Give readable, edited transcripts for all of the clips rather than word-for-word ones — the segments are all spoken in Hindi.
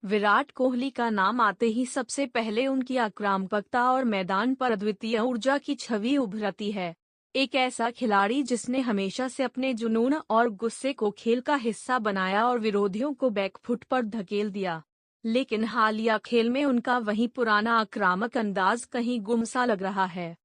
विराट कोहली का नाम आते ही सबसे पहले उनकी आक्रामकता और मैदान पर अद्वितीय ऊर्जा की छवि उभरती है। एक ऐसा खिलाड़ी जिसने हमेशा से अपने जुनून और गुस्से को खेल का हिस्सा बनाया और विरोधियों को बैकफुट पर धकेल दिया। लेकिन हालिया खेल में उनका वही पुराना आक्रामक अंदाज कहीं गुमसा लग रहा है।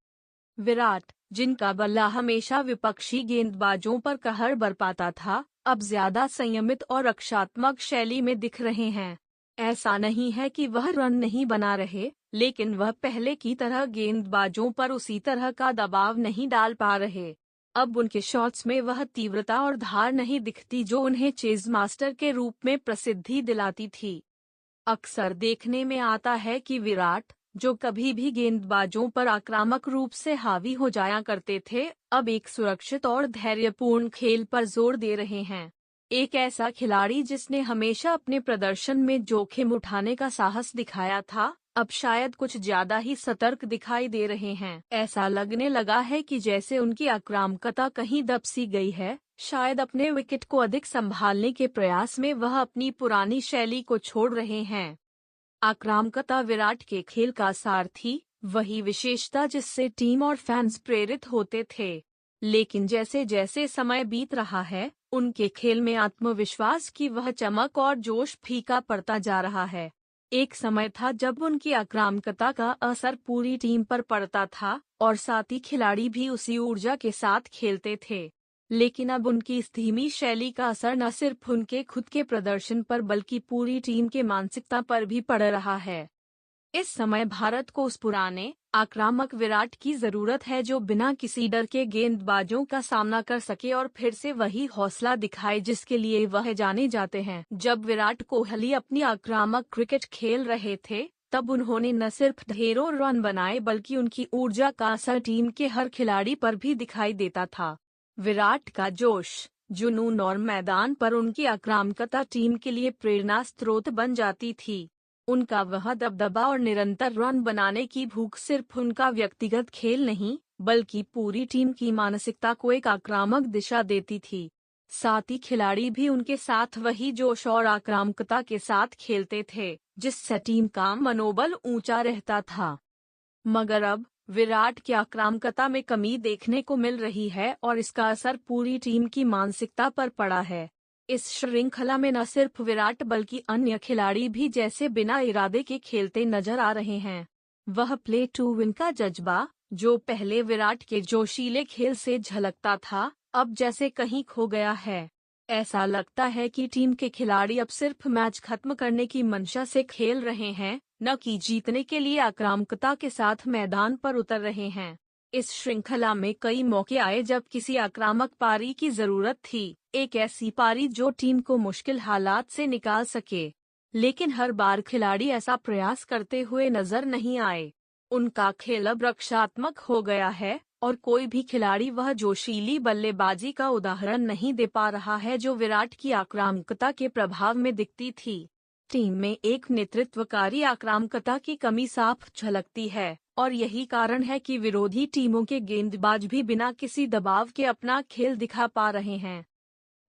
विराट, जिनका बल्ला हमेशा विपक्षी गेंदबाजों पर कहर बरपाता था, अब ज्यादा संयमित और रक्षात्मक शैली में दिख रहे हैं। ऐसा नहीं है कि वह रन नहीं बना रहे, लेकिन वह पहले की तरह गेंदबाजों पर उसी तरह का दबाव नहीं डाल पा रहे। अब उनके शॉट्स में वह तीव्रता और धार नहीं दिखती जो उन्हें चेज मास्टर के रूप में प्रसिद्धि दिलाती थी। अक्सर देखने में आता है कि विराट, जो कभी भी गेंदबाजों पर आक्रामक रूप से हावी हो जाया करते थे, अब एक सुरक्षित और धैर्यपूर्ण खेल पर जोर दे रहे हैं। एक ऐसा खिलाड़ी जिसने हमेशा अपने प्रदर्शन में जोखिम उठाने का साहस दिखाया था, अब शायद कुछ ज्यादा ही सतर्क दिखाई दे रहे हैं। ऐसा लगने लगा है कि जैसे उनकी आक्रामकता कहीं दब सी गई है। शायद अपने विकेट को अधिक संभालने के प्रयास में वह अपनी पुरानी शैली को छोड़ रहे हैं। आक्रामकता विराट के खेल का सार थी, वही विशेषता जिससे टीम और फैंस प्रेरित होते थे। लेकिन जैसे जैसे समय बीत रहा है, उनके खेल में आत्मविश्वास की वह चमक और जोश फीका पड़ता जा रहा है। एक समय था जब उनकी आक्रामकता का असर पूरी टीम पर पड़ता था और साथी खिलाड़ी भी उसी ऊर्जा के साथ खेलते थे। लेकिन अब उनकी इस धीमी शैली का असर न सिर्फ उनके खुद के प्रदर्शन पर बल्कि पूरी टीम के मानसिकता पर भी पड़ रहा है। इस समय भारत को उस पुराने आक्रामक विराट की जरूरत है जो बिना किसी डर के गेंदबाजों का सामना कर सके और फिर से वही हौसला दिखाए जिसके लिए वह जाने जाते हैं। जब विराट कोहली अपनी आक्रामक क्रिकेट खेल रहे थे, तब उन्होंने न सिर्फ ढेरों रन बनाए बल्कि उनकी ऊर्जा का असर टीम के हर खिलाड़ी पर भी दिखाई देता था। विराट का जोश, जुनून और मैदान पर उनकी आक्रामकता टीम के लिए प्रेरणा स्रोत बन जाती थी। उनका वह दबदबा और निरंतर रन बनाने की भूख सिर्फ उनका व्यक्तिगत खेल नहीं, बल्कि पूरी टीम की मानसिकता को एक आक्रामक दिशा देती थी। साथी खिलाड़ी भी उनके साथ वही जोश और आक्रामकता के साथ खेलते थे, जिससे टीम का मनोबल ऊंचा रहता था। मगर अब विराट की आक्रामकता में कमी देखने को मिल रही है और इसका असर पूरी टीम की मानसिकता पर पड़ा है। इस श्रृंखला में न सिर्फ विराट बल्कि अन्य खिलाड़ी भी जैसे बिना इरादे के खेलते नजर आ रहे हैं। वह प्ले टू विन का जज्बा, जो पहले विराट के जोशीले खेल से झलकता था, अब जैसे कहीं खो गया है। ऐसा लगता है कि टीम के खिलाड़ी अब सिर्फ मैच खत्म करने की मंशा से खेल रहे हैं, न कि जीतने के लिए आक्रामकता के साथ मैदान पर उतर रहे हैं। इस श्रृंखला में कई मौके आए जब किसी आक्रामक पारी की जरूरत थी, एक ऐसी पारी जो टीम को मुश्किल हालात से निकाल सके। लेकिन हर बार खिलाड़ी ऐसा प्रयास करते हुए नजर नहीं आए। उनका खेल अब रक्षात्मक हो गया है और कोई भी खिलाड़ी वह जोशीली बल्लेबाजी का उदाहरण नहीं दे पा रहा है जो विराट की आक्रामकता के प्रभाव में दिखती थी। टीम में एक नेतृत्वकारी आक्रामकता की कमी साफ झलकती है और यही कारण है कि विरोधी टीमों के गेंदबाज भी बिना किसी दबाव के अपना खेल दिखा पा रहे हैं।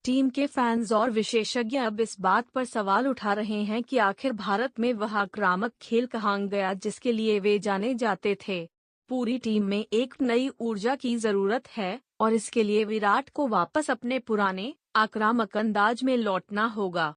टीम के फैंस और विशेषज्ञ अब इस बात पर सवाल उठा रहे हैं कि आखिर भारत में वह आक्रामक खेल कहाँ गया जिसके लिए वे जाने जाते थे। पूरी टीम में एक नई ऊर्जा की जरूरत है और इसके लिए विराट को वापस अपने पुराने आक्रामक अंदाज में लौटना होगा।